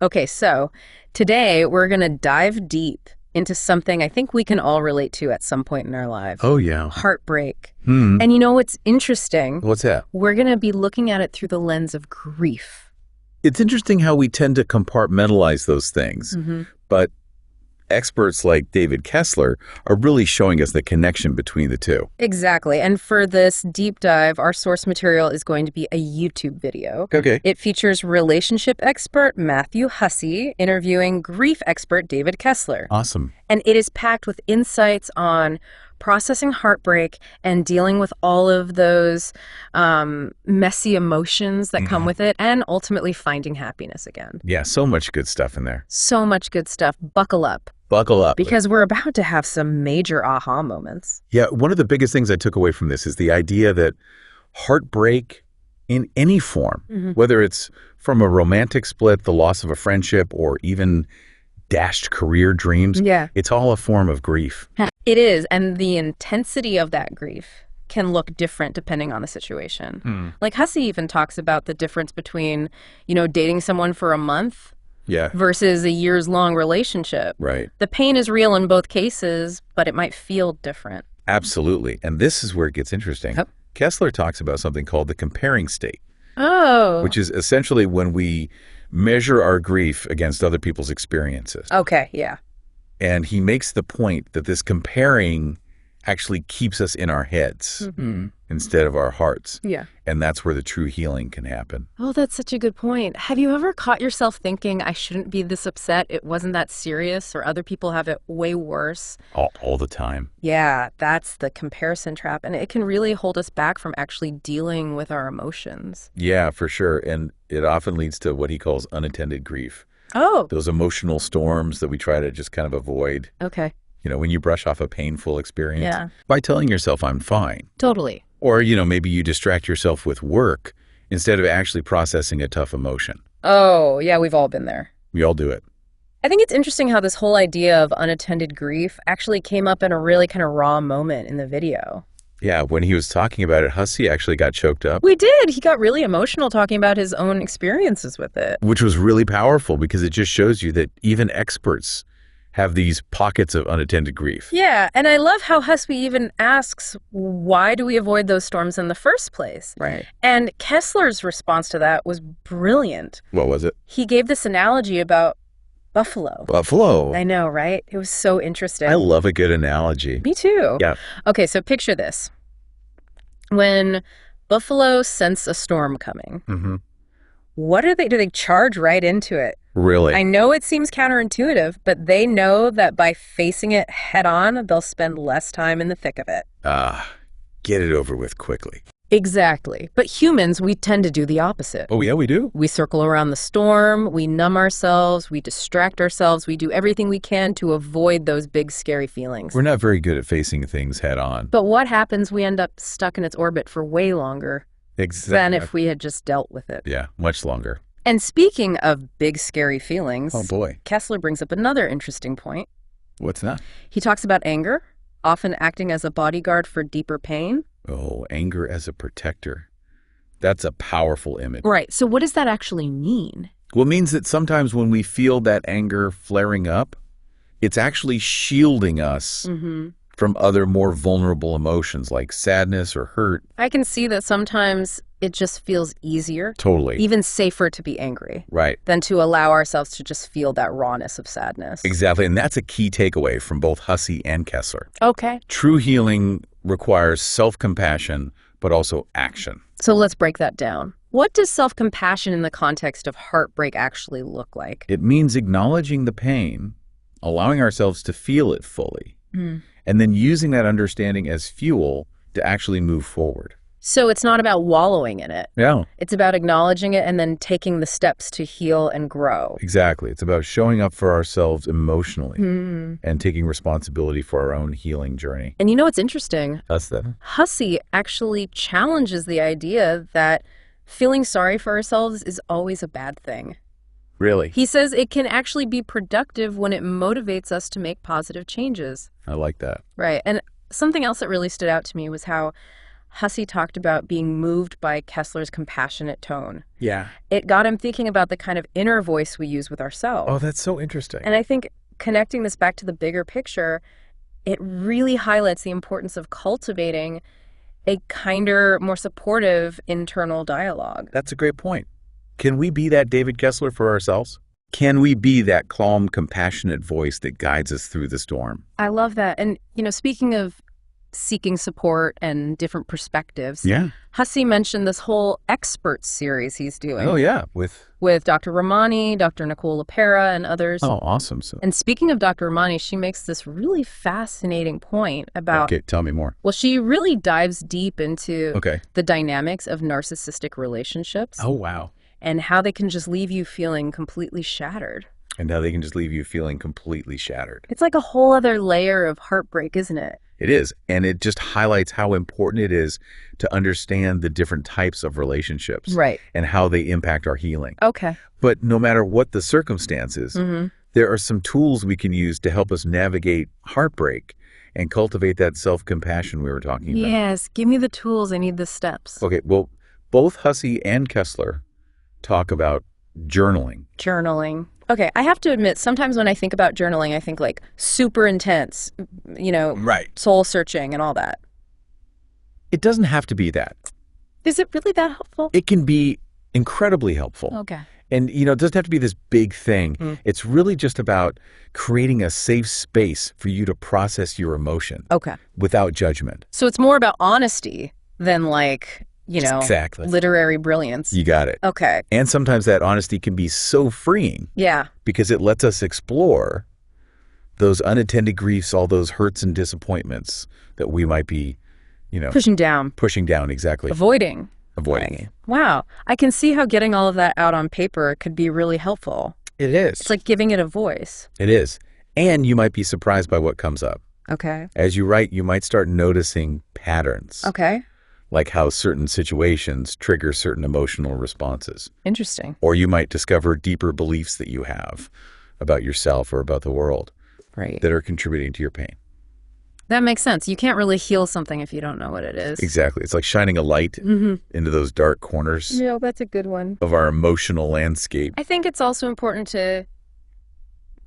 Okay, so today we're going to dive deep into something I think we can all relate to at some point in our lives. Oh, yeah. Heartbreak. Hmm. And you know what's interesting? What's that? We're going to be looking at it through the lens of grief. It's interesting how we tend to compartmentalize those things, but experts like David Kesler are really showing us the connection between the two. Exactly. And for this deep dive, our source material is going to be a YouTube video. Okay. It features relationship expert Matthew Hussey interviewing grief expert David Kesler. Awesome. And it is packed with insights on processing heartbreak and dealing with all of those messy emotions that come with it, and ultimately finding happiness again. Yeah, so much good stuff in there. So much good stuff. Buckle up. Buckle up. Because we're about to have some major aha moments. Yeah, one of the biggest things I took away from this is the idea that heartbreak in any form, whether it's from a romantic split, the loss of a friendship, or even dashed career dreams, it's all a form of grief. It is, and the intensity of that grief can look different depending on the situation. Like Hussey even talks about the difference between, dating someone for a month versus a years-long relationship. Right. The pain is real in both cases, but it might feel different. Absolutely. And this is where it gets interesting. Yep. Kesler talks about something called the comparing state. Oh. Which is essentially when we measure our grief against other people's experiences. Okay, yeah. And he makes the point that this comparing actually keeps us in our heads instead of our hearts. Yeah. And that's where the true healing can happen. Oh, that's such a good point. Have you ever caught yourself thinking, I shouldn't be this upset, it wasn't that serious, or other people have it way worse? All the time. Yeah, that's the comparison trap. And it can really hold us back from actually dealing with our emotions. Yeah, for sure. And it often leads to what he calls unattended grief. Oh. Those emotional storms that we try to just kind of avoid. Okay. When you brush off a painful experience. Yeah. By telling yourself, I'm fine. Totally. Or, maybe you distract yourself with work instead of actually processing a tough emotion. Oh, yeah, we've all been there. We all do it. I think it's interesting how this whole idea of unattended grief actually came up in a really kind of raw moment in the video. Yeah, when he was talking about it, Hussey actually got choked up. We did. He got really emotional talking about his own experiences with it. Which was really powerful because it just shows you that even experts have these pockets of unattended grief. Yeah, and I love how Hussey even asks, why do we avoid those storms in the first place? Right. And Kesler's response to that was brilliant. What was it? He gave this analogy about buffalo. Buffalo. I know, right? It was so interesting. I love a good analogy. Me too. Yeah. Okay, so picture this. When buffalo sense a storm coming, what do? Do they charge right into it? Really? I know it seems counterintuitive, but they know that by facing it head on, they'll spend less time in the thick of it. Get it over with quickly. Exactly. But humans, we tend to do the opposite. Oh, yeah, we do. We circle around the storm, we numb ourselves, we distract ourselves, we do everything we can to avoid those big, scary feelings. We're not very good at facing things head on. But what happens? We end up stuck in its orbit for way longer than if we had just dealt with it. Yeah, much longer. And speaking of big, scary feelings, Oh, boy. Kesler brings up another interesting point. What's that? He talks about anger, often acting as a bodyguard for deeper pain. Oh, anger as a protector. That's a powerful image. Right. So what does that actually mean? Well, it means that sometimes when we feel that anger flaring up, it's actually shielding us from other more vulnerable emotions like sadness or hurt. I can see that sometimes it just feels easier, Totally. even safer to be angry Right. than to allow ourselves to just feel that rawness of sadness. Exactly. And that's a key takeaway from both Hussey and Kesler. Okay. True healing requires self-compassion, but also action. So let's break that down. What does self-compassion in the context of heartbreak actually look like? It means acknowledging the pain, allowing ourselves to feel it fully, and then using that understanding as fuel to actually move forward. So it's not about wallowing in it. Yeah, It's about acknowledging it and then taking the steps to heal and grow. exactly. It's about showing up for ourselves emotionally and taking responsibility for our own healing journey. And you know what's interesting? That's that. Hussey actually challenges the idea that feeling sorry for ourselves is always a bad thing. Really? He says it can actually be productive when it motivates us to make positive changes. I like that. Right. And something else that really stood out to me was how Hussey talked about being moved by Kesler's compassionate tone. Yeah. It got him thinking about the kind of inner voice we use with ourselves. Oh, that's so interesting. And I think connecting this back to the bigger picture, it really highlights the importance of cultivating a kinder, more supportive internal dialogue. That's a great point. Can we be that David Kesler for ourselves? Can we be that calm, compassionate voice that guides us through the storm? I love that. And, speaking of seeking support and different perspectives, Hussey mentioned this whole experts series he's doing. Oh, yeah. With Dr. Ramani, Dr. Nicole LePera, and others. Oh, awesome. And speaking of Dr. Ramani, she makes this really fascinating point about... Okay, tell me more. Well, she really dives deep into the dynamics of narcissistic relationships. Oh, wow. And how they can just leave you feeling completely shattered. It's like a whole other layer of heartbreak, isn't it? It is. And it just highlights how important it is to understand the different types of relationships. Right. And how they impact our healing. Okay. But no matter what the circumstances, there are some tools we can use to help us navigate heartbreak and cultivate that self-compassion we were talking about. Yes. Give me the tools. I need the steps. Okay. Well, both Hussey and Kesler talk about journaling. Okay, I have to admit, sometimes when I think about journaling, I think like super intense, soul searching and all that. It doesn't have to be that. Is it really that helpful? It can be incredibly helpful. Okay. And, it doesn't have to be this big thing. It's really just about creating a safe space for you to process your emotion. Okay. Without judgment. So it's more about honesty than like... exactly. Literary brilliance. You got it. Okay. And sometimes that honesty can be so freeing. Yeah. Because it lets us explore those unattended griefs, all those hurts and disappointments that we might be, pushing down. Exactly. Avoiding. Right. Wow. I can see how getting all of that out on paper could be really helpful. It is. It's like giving it a voice. It is. And you might be surprised by what comes up. Okay. As you write, you might start noticing patterns. Okay. Like how certain situations trigger certain emotional responses. Interesting. Or you might discover deeper beliefs that you have about yourself or about the world. Right. That are contributing to your pain. That makes sense. You can't really heal something if you don't know what it is. Exactly. It's like shining a light into those dark corners. Yeah, that's a good one. Of our emotional landscape. I think it's also important to,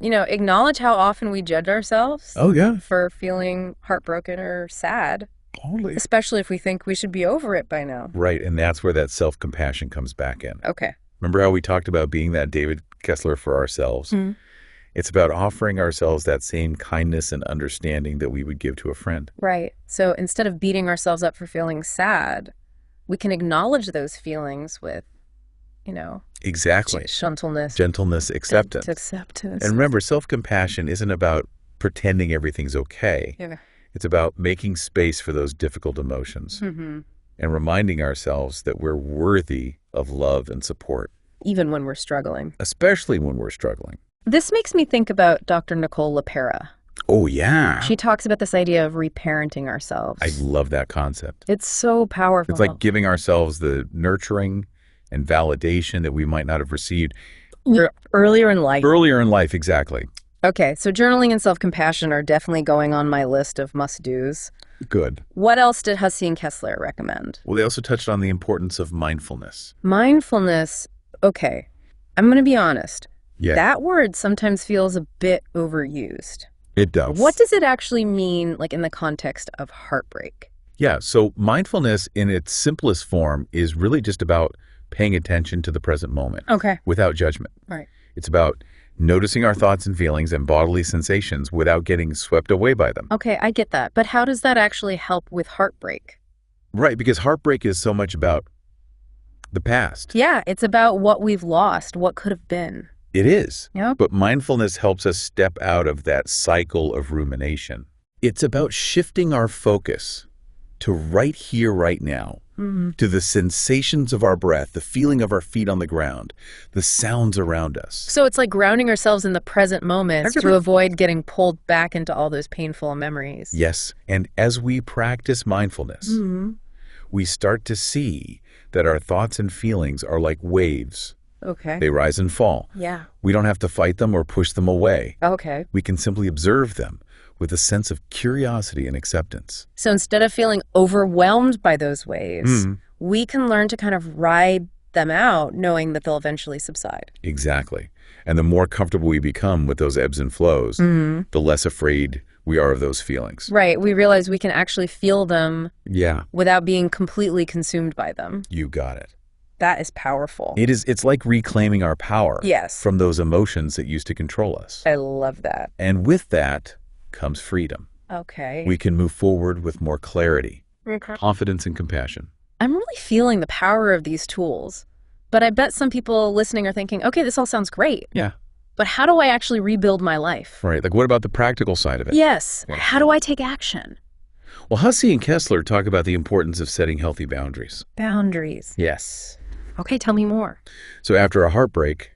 acknowledge how often we judge ourselves. Oh, yeah. For feeling heartbroken or sad. Totally. Especially if we think we should be over it by now. Right, and that's where that self-compassion comes back in. Okay. Remember how we talked about being that David Kesler for ourselves? It's about offering ourselves that same kindness and understanding that we would give to a friend. Right. So instead of beating ourselves up for feeling sad, we can acknowledge those feelings with, Exactly. Gentleness, acceptance. Acceptance. And remember, self-compassion isn't about pretending everything's okay. Yeah. It's about making space for those difficult emotions and reminding ourselves that we're worthy of love and support. Even when we're struggling. Especially when we're struggling. This makes me think about Dr. Nicole LePera. Oh, yeah. She talks about this idea of reparenting ourselves. I love that concept. It's so powerful. It's like giving ourselves the nurturing and validation that we might not have received. Earlier in life. Exactly. Okay, so journaling and self-compassion are definitely going on my list of must-dos. Good. What else did Hussey and Kesler recommend? Well, they also touched on the importance of mindfulness. Mindfulness, okay. I'm going to be honest. Yeah. That word sometimes feels a bit overused. It does. What does it actually mean, like in the context of heartbreak? Yeah, so mindfulness in its simplest form is really just about paying attention to the present moment. Okay. Without judgment. Right. It's about noticing our thoughts and feelings and bodily sensations without getting swept away by them. Okay, I get that. But how does that actually help with heartbreak? Right, because heartbreak is so much about the past. Yeah, it's about what we've lost, what could have been. It is. Yep. But mindfulness helps us step out of that cycle of rumination. It's about shifting our focus to right here, right now, to the sensations of our breath, the feeling of our feet on the ground, the sounds around us. So it's like grounding ourselves in the present moment to avoid getting pulled back into all those painful memories. Yes. And as we practice mindfulness, we start to see that our thoughts and feelings are like waves Okay. They rise and fall. Yeah. We don't have to fight them or push them away. Okay. We can simply observe them with a sense of curiosity and acceptance. So instead of feeling overwhelmed by those waves, we can learn to kind of ride them out, knowing that they'll eventually subside. Exactly. And the more comfortable we become with those ebbs and flows, the less afraid we are of those feelings. Right. We realize we can actually feel them Yeah. without being completely consumed by them. You got it. That is powerful. It's like reclaiming our power from those emotions that used to control us. I love that. And with that comes freedom. Okay. We can move forward with more clarity, confidence, and compassion. I'm really feeling the power of these tools, but I bet some people listening are thinking, okay, this all sounds great. Yeah. But how do I actually rebuild my life? Right. Like, what about the practical side of it? Yes. Yeah. How do I take action? Well, Hussey and Kesler talk about the importance of setting healthy boundaries. Boundaries. Yes. Okay, tell me more. So after a heartbreak,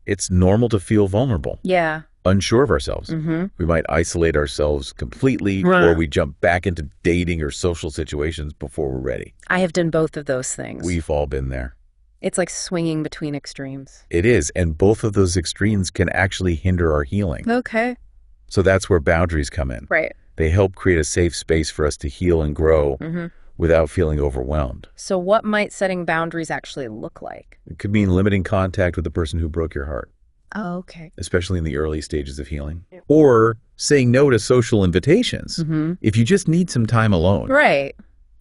it's normal to feel vulnerable. Yeah. Unsure of ourselves. We might isolate ourselves completely, or we jump back into dating or social situations before we're ready. I have done both of those things. We've all been there. It's like swinging between extremes. It is, and both of those extremes can actually hinder our healing. Okay. So that's where boundaries come in. Right. They help create a safe space for us to heal and grow without feeling overwhelmed. So what might setting boundaries actually look like? It could mean limiting contact with the person who broke your heart. Oh, okay. Especially in the early stages of healing. Or saying no to social invitations if you just need some time alone. Right.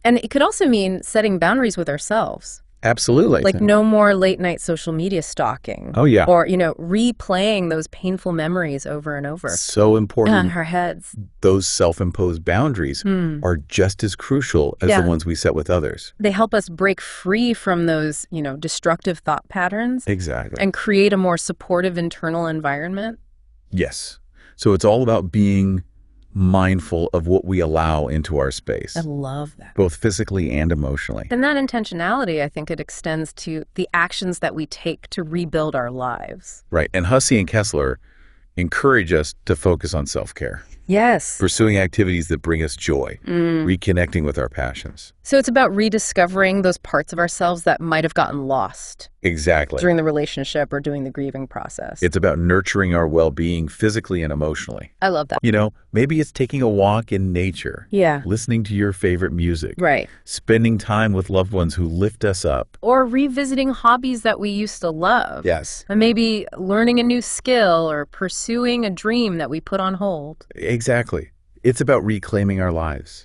And it could also mean setting boundaries with ourselves. Absolutely. Like no more late night social media stalking. Oh, yeah. Or, replaying those painful memories over and over. So important. On our heads. Those self-imposed boundaries are just as crucial as the ones we set with others. They help us break free from those, destructive thought patterns. Exactly. And create a more supportive internal environment. Yes. So it's all about being mindful of what we allow into our space. I love that. Both physically and emotionally. And that intentionality, I think it extends to the actions that we take to rebuild our lives. Right. And Hussey and Kesler encourage us to focus on self-care. Yes. Pursuing activities that bring us joy, reconnecting with our passions. So it's about rediscovering those parts of ourselves that might have gotten lost. Exactly. During the relationship or during the grieving process. It's about nurturing our well-being physically and emotionally. I love that. Maybe it's taking a walk in nature. Yeah. Listening to your favorite music. Right. Spending time with loved ones who lift us up. Or revisiting hobbies that we used to love. Yes. And maybe learning a new skill or pursuing a dream that we put on hold. Exactly. It's about reclaiming our lives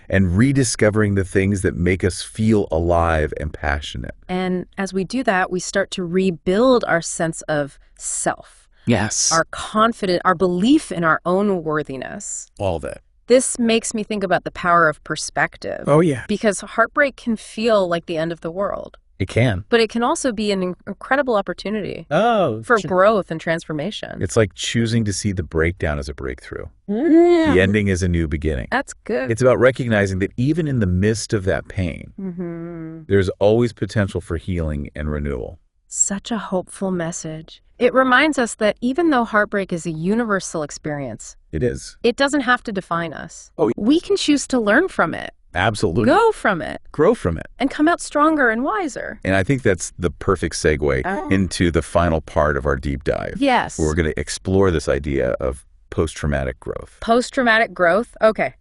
and rediscovering the things that make us feel alive and passionate. And as we do that, we start to rebuild our sense of self. Yes. Our confidence, our belief in our own worthiness. All that. This makes me think about the power of perspective. Oh, yeah. Because heartbreak can feel like the end of the world. It can. But it can also be an incredible opportunity for growth and transformation. It's like choosing to see the breakdown as a breakthrough. The ending is a new beginning. That's good. It's about recognizing that even in the midst of that pain, there's always potential for healing and renewal. Such a hopeful message. It reminds us that even though heartbreak is a universal experience, it is. It doesn't have to define us. Oh, we can choose to learn from it. Absolutely. Go from it. Grow from it. And come out stronger and wiser. And I think that's the perfect segue into the final part of our deep dive. Yes. Where we're going to explore this idea of post-traumatic growth. Post-traumatic growth? Okay.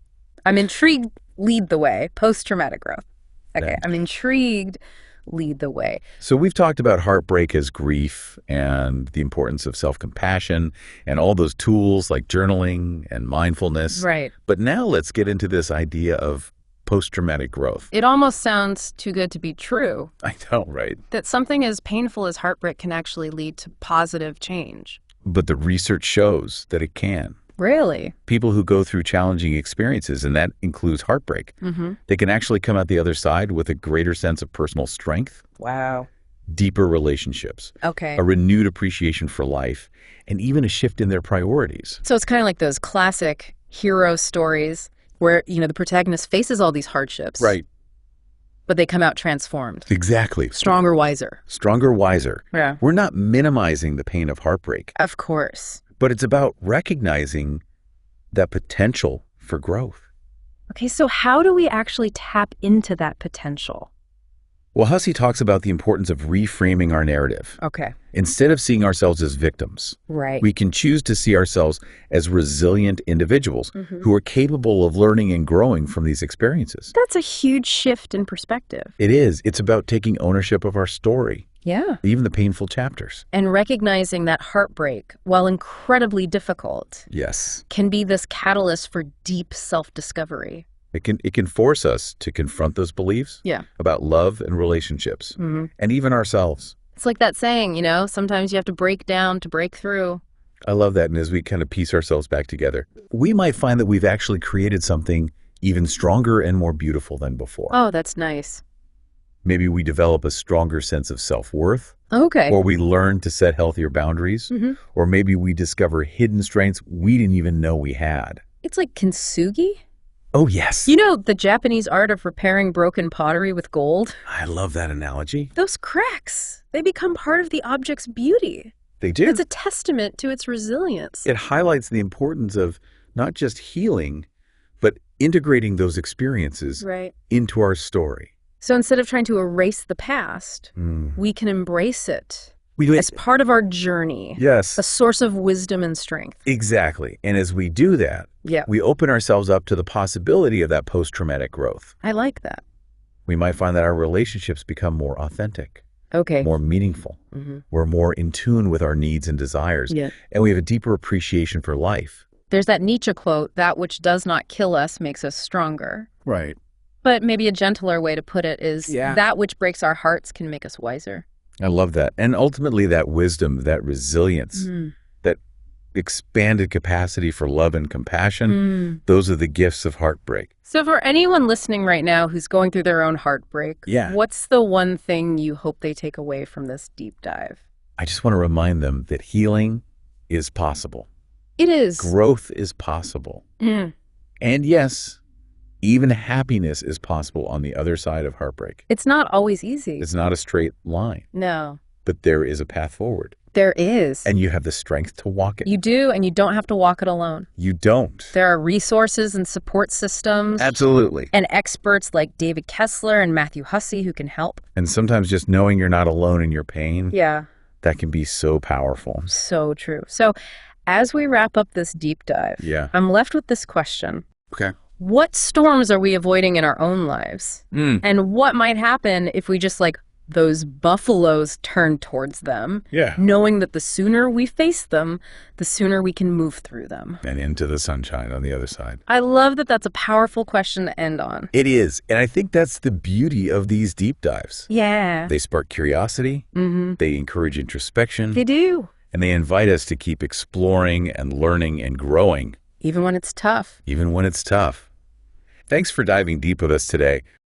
I'm intrigued. Lead the way. Post-traumatic growth. Okay. I'm intrigued. Lead the way. So we've talked about heartbreak as grief and the importance of self-compassion and all those tools like journaling and mindfulness. Right. But now let's get into this idea of post-traumatic growth. It almost sounds too good to be true. I know, right? That something as painful as heartbreak can actually lead to positive change. But the research shows that it can. Really? People who go through challenging experiences, and that includes heartbreak, they can actually come out the other side with a greater sense of personal strength. Wow. Deeper relationships. Okay. A renewed appreciation for life, and even a shift in their priorities. So it's kind of like those classic hero stories where, the protagonist faces all these hardships. Right. But they come out transformed. Exactly. Stronger, wiser. Stronger, wiser. Yeah. We're not minimizing the pain of heartbreak. Of course. But it's about recognizing that potential for growth. Okay, so how do we actually tap into that potential? Well, Hussey talks about the importance of reframing our narrative. Okay. Instead of seeing ourselves as victims, right, we can choose to see ourselves as resilient individuals who are capable of learning and growing from these experiences. That's a huge shift in perspective. It is. It's about taking ownership of our story. Yeah. Even the painful chapters. And recognizing that heartbreak, while incredibly difficult, yes, can be this catalyst for deep self-discovery. It can force us to confront those beliefs about love and relationships and even ourselves. It's like that saying, sometimes you have to break down to break through. I love that. And as we kind of piece ourselves back together, we might find that we've actually created something even stronger and more beautiful than before. Oh, that's nice. Maybe we develop a stronger sense of self-worth. Okay. Or we learn to set healthier boundaries. Or maybe we discover hidden strengths we didn't even know we had. It's like kintsugi. Oh, yes. The Japanese art of repairing broken pottery with gold? I love that analogy. Those cracks, they become part of the object's beauty. They do. It's a testament to its resilience. It highlights the importance of not just healing, but integrating those experiences into our story. So instead of trying to erase the past, we can embrace it. As part of our journey. Yes. A source of wisdom and strength. Exactly. And as we do that, we open ourselves up to the possibility of that post-traumatic growth. I like that. We might find that our relationships become more authentic. Okay. More meaningful. We're more in tune with our needs and desires. And we have a deeper appreciation for life. There's that Nietzsche quote, that which does not kill us makes us stronger. Right. But maybe a gentler way to put it is that which breaks our hearts can make us wiser. I love that. And ultimately that wisdom, that resilience, that expanded capacity for love and compassion, those are the gifts of heartbreak. So for anyone listening right now who's going through their own heartbreak, what's the one thing you hope they take away from this deep dive? I just want to remind them that healing is possible. It is. Growth is possible. And yes, even happiness is possible on the other side of heartbreak. It's not always easy. It's not a straight line. No. But there is a path forward. There is. And you have the strength to walk it. You do, and you don't have to walk it alone. You don't. There are resources and support systems. Absolutely. And experts like David Kesler and Matthew Hussey who can help. And sometimes just knowing you're not alone in your pain. Yeah. That can be so powerful. So true. So as we wrap up this deep dive, I'm left with this question. Okay. What storms are we avoiding in our own lives? And what might happen if we just those buffaloes turn towards them, knowing that the sooner we face them, the sooner we can move through them. And into the sunshine on the other side. I love that that's a powerful question to end on. It is. And I think that's the beauty of these deep dives. Yeah. They spark curiosity. They encourage introspection. They do. And they invite us to keep exploring and learning and growing. Even when it's tough. Even when it's tough. Thanks for diving deep with us today.